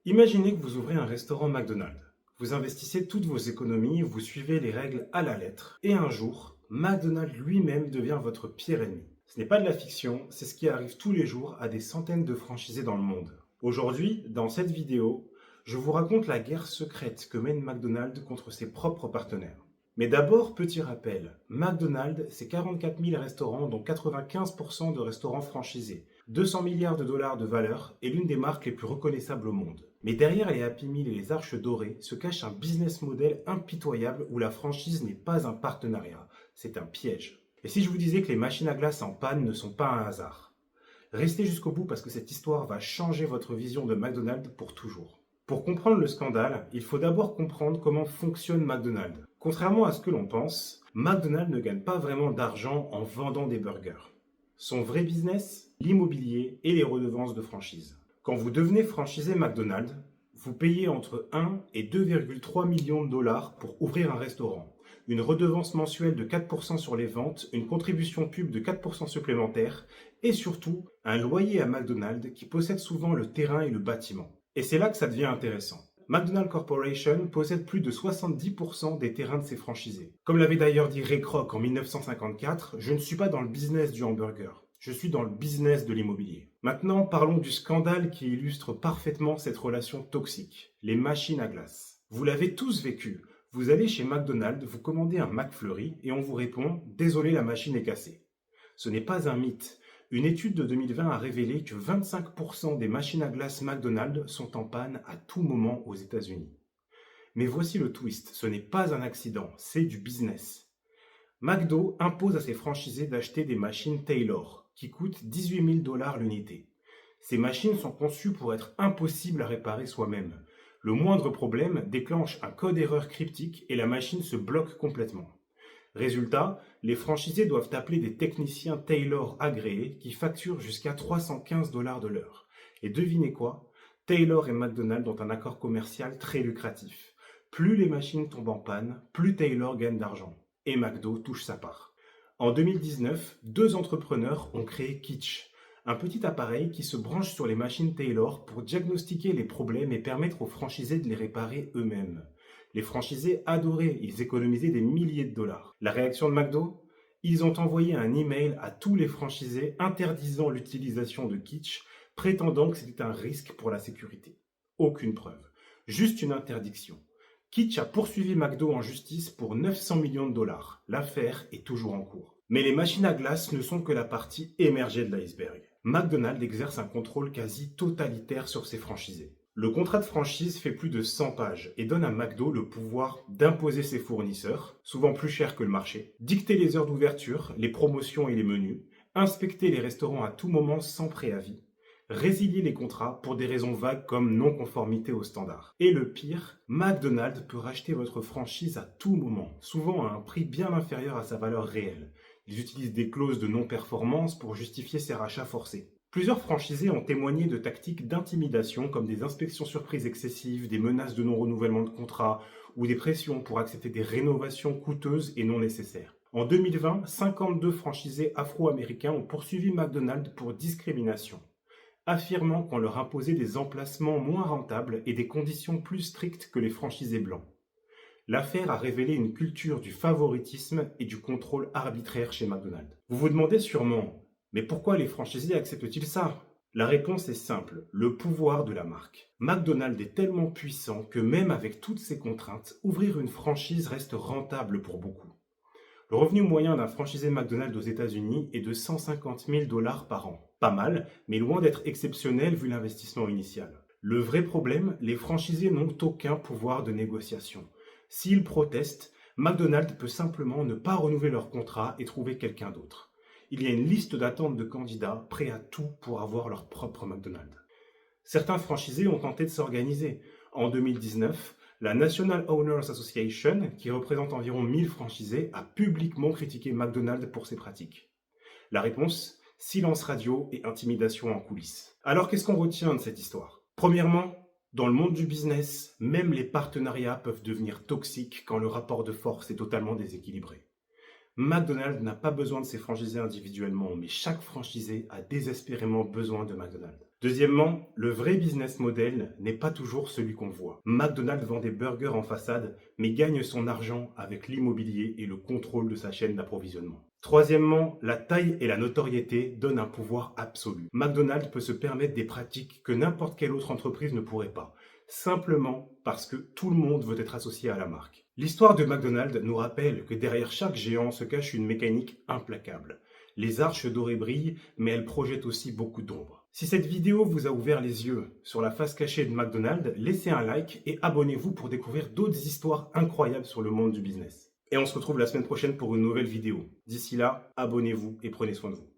Imaginez que vous ouvrez un restaurant McDonald's. Vous investissez toutes vos économies, vous suivez les règles à la lettre, et un jour, McDonald's lui-même devient votre pire ennemi. Ce n'est pas de la fiction, c'est ce qui arrive tous les jours à des centaines de franchisés dans le monde. Aujourd'hui, dans cette vidéo, je vous raconte la guerre secrète que mène McDonald's contre ses propres partenaires. Mais d'abord, petit rappel, McDonald's, c'est 44 000 restaurants, dont 95% de restaurants franchisés, 200 milliards de dollars de valeur et l'une des marques les plus reconnaissables au monde. Mais derrière les Happy Meal et les Arches Dorées se cache un business model impitoyable où la franchise n'est pas un partenariat, c'est un piège. Et si je vous disais que les machines à glace en panne ne sont pas un hasard? Restez jusqu'au bout parce que cette histoire va changer votre vision de McDonald's pour toujours. Pour comprendre le scandale, il faut d'abord comprendre comment fonctionne McDonald's. Contrairement à ce que l'on pense, McDonald's ne gagne pas vraiment d'argent en vendant des burgers. Son vrai business, l'immobilier et les redevances de franchise. Quand vous devenez franchisé McDonald's, vous payez entre 1 et 2,3 millions de dollars pour ouvrir un restaurant, une redevance mensuelle de 4% sur les ventes, une contribution pub de 4% supplémentaire et surtout un loyer à McDonald's qui possède souvent le terrain et le bâtiment. Et c'est là que ça devient intéressant. McDonald's Corporation possède plus de 70% des terrains de ses franchisés. Comme l'avait d'ailleurs dit Ray Kroc en 1954, je ne suis pas dans le business du hamburger, je suis dans le business de l'immobilier. Maintenant, parlons du scandale qui illustre parfaitement cette relation toxique, les machines à glace. Vous l'avez tous vécu. Vous allez chez McDonald's, vous commandez un McFlurry et on vous répond « Désolé, la machine est cassée ». Ce n'est pas un mythe. Une étude de 2020 a révélé que 25% des machines à glace McDonald's sont en panne à tout moment aux États-Unis. Mais voici le twist, ce n'est pas un accident, c'est du business. McDo impose à ses franchisés d'acheter des machines Taylor, qui coûtent 18 000 dollars l'unité. Ces machines sont conçues pour être impossibles à réparer soi-même. Le moindre problème déclenche un code erreur cryptique et la machine se bloque complètement. Résultat, les franchisés doivent appeler des techniciens Taylor agréés qui facturent jusqu'à 315 dollars de l'heure. Et devinez quoi? Taylor et McDonald's ont un accord commercial très lucratif. Plus les machines tombent en panne, plus Taylor gagne d'argent. Et McDo touche sa part. En 2019, deux entrepreneurs ont créé Kitsch, un petit appareil qui se branche sur les machines Taylor pour diagnostiquer les problèmes et permettre aux franchisés de les réparer eux-mêmes. Les franchisés adoraient, ils économisaient des milliers de dollars. La réaction de McDo? Ils ont envoyé un email à tous les franchisés interdisant l'utilisation de Kitsch, prétendant que c'était un risque pour la sécurité. Aucune preuve, juste une interdiction. Kitsch a poursuivi McDo en justice pour 900 millions de dollars. L'affaire est toujours en cours. Mais les machines à glace ne sont que la partie émergée de l'iceberg. McDonald's exerce un contrôle quasi totalitaire sur ses franchisés. Le contrat de franchise fait plus de 100 pages et donne à McDo le pouvoir d'imposer ses fournisseurs, souvent plus chers que le marché, dicter les heures d'ouverture, les promotions et les menus, inspecter les restaurants à tout moment sans préavis, résilier les contrats pour des raisons vagues comme non-conformité aux standards. Et le pire, McDonald's peut racheter votre franchise à tout moment, souvent à un prix bien inférieur à sa valeur réelle. Ils utilisent des clauses de non-performance pour justifier ces rachats forcés. Plusieurs franchisés ont témoigné de tactiques d'intimidation comme des inspections surprises excessives, des menaces de non-renouvellement de contrat ou des pressions pour accepter des rénovations coûteuses et non nécessaires. En 2020, 52 franchisés afro-américains ont poursuivi McDonald's pour discrimination, affirmant qu'on leur imposait des emplacements moins rentables et des conditions plus strictes que les franchisés blancs. L'affaire a révélé une culture du favoritisme et du contrôle arbitraire chez McDonald's. Vous vous demandez sûrement, mais pourquoi les franchisés acceptent-ils ça? La réponse est simple, le pouvoir de la marque. McDonald's est tellement puissant que même avec toutes ces contraintes, ouvrir une franchise reste rentable pour beaucoup. Le revenu moyen d'un franchisé McDonald's aux États-Unis est de 150 000 dollars par an. Pas mal, mais loin d'être exceptionnel vu l'investissement initial. Le vrai problème, les franchisés n'ont aucun pouvoir de négociation. S'ils protestent, McDonald's peut simplement ne pas renouveler leur contrat et trouver quelqu'un d'autre. Il y a une liste d'attente de candidats prêts à tout pour avoir leur propre McDonald's. Certains franchisés ont tenté de s'organiser. En 2019, la National Owners Association, qui représente environ 1000 franchisés, a publiquement critiqué McDonald's pour ses pratiques. La réponse? Silence radio et intimidation en coulisses. Alors qu'est-ce qu'on retient de cette histoire? Premièrement, dans le monde du business, même les partenariats peuvent devenir toxiques quand le rapport de force est totalement déséquilibré. McDonald's n'a pas besoin de ses franchisés individuellement, mais chaque franchisé a désespérément besoin de McDonald's. Deuxièmement, le vrai business model n'est pas toujours celui qu'on voit. McDonald's vend des burgers en façade, mais gagne son argent avec l'immobilier et le contrôle de sa chaîne d'approvisionnement. Troisièmement, la taille et la notoriété donnent un pouvoir absolu. McDonald's peut se permettre des pratiques que n'importe quelle autre entreprise ne pourrait pas, simplement parce que tout le monde veut être associé à la marque. L'histoire de McDonald's nous rappelle que derrière chaque géant se cache une mécanique implacable. Les arches dorées brillent, mais elles projettent aussi beaucoup d'ombre. Si cette vidéo vous a ouvert les yeux sur la face cachée de McDonald's, laissez un like et abonnez-vous pour découvrir d'autres histoires incroyables sur le monde du business. Et on se retrouve la semaine prochaine pour une nouvelle vidéo. D'ici là, abonnez-vous et prenez soin de vous.